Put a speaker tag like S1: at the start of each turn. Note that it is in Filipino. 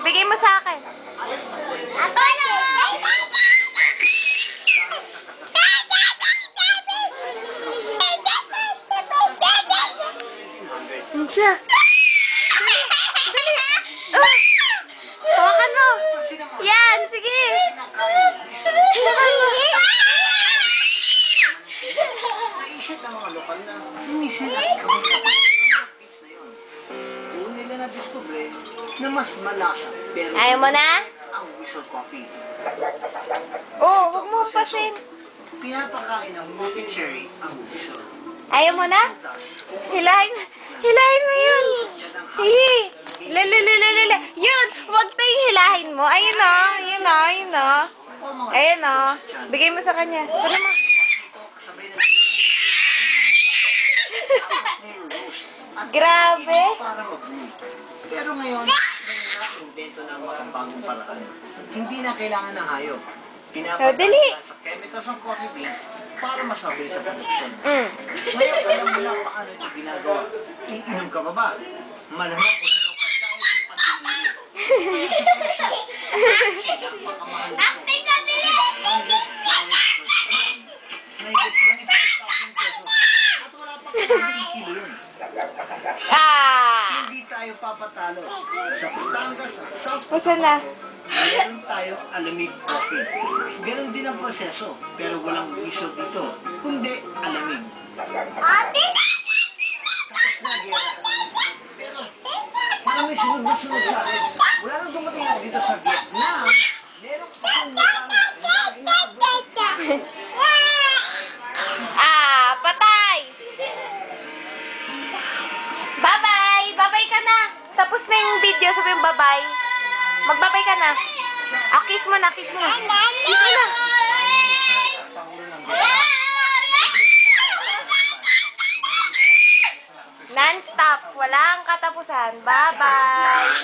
S1: bigay mo sa akin. Yan siya. Dali. Oh. Hawakan mo. Yan, sige. Hawakan mo.
S2: Naisip ng mga lokal na inisip doon nila na-discover na mas malasa. Pero
S1: Ayaw mo na?
S2: ang whistle coffee.
S1: Oh, huwag mo pasin.
S2: Pinapakain ng muffin cherry ang whistle.
S1: Ayaw mo na? Hilahin. Hilahin mo yun. Hihi. Lalalala. Yun. Huwag tayong hilahin mo. Ayun o. Ayun o. Ayun o. Ayun o. Bigay mo sa kanya. Kunin mo. Grabe.
S2: Pero ngayon, na-invento ng mga bagong paraan. Hindi na kailangan ng hayop.
S1: Oh, dali.
S2: Sa chemicals ng coffee beans para mas mabilis sa production.
S1: Mm.
S2: Ngayon, alam mo lang paano ito ginagawa. Iinom ka ba ba? Malamang kung sino ka tao ng panlilili. Napakamahal ito. May $25,000 pesos. At wala pa kang kilo yun. Hindi tayo papatalo. Sa Batangas at South
S1: Masa na?
S2: meron tayong alamig coffee. Ganon din ang proseso, pero walang whistle dito, kundi alamig. Tapos na, Gera. Pero, parang may sunod sa akin. Wala nang dumating ako dito sa Vietnam. Meron pa kong
S1: Patay! Bye-bye! Bye-bye ka na! Tapos na yung video, sabi yung bye-bye. Magbabay ka na. Kiss mo na, kiss mo na. Kiss mo na. Non-stop. Walang katapusan. Bye-bye.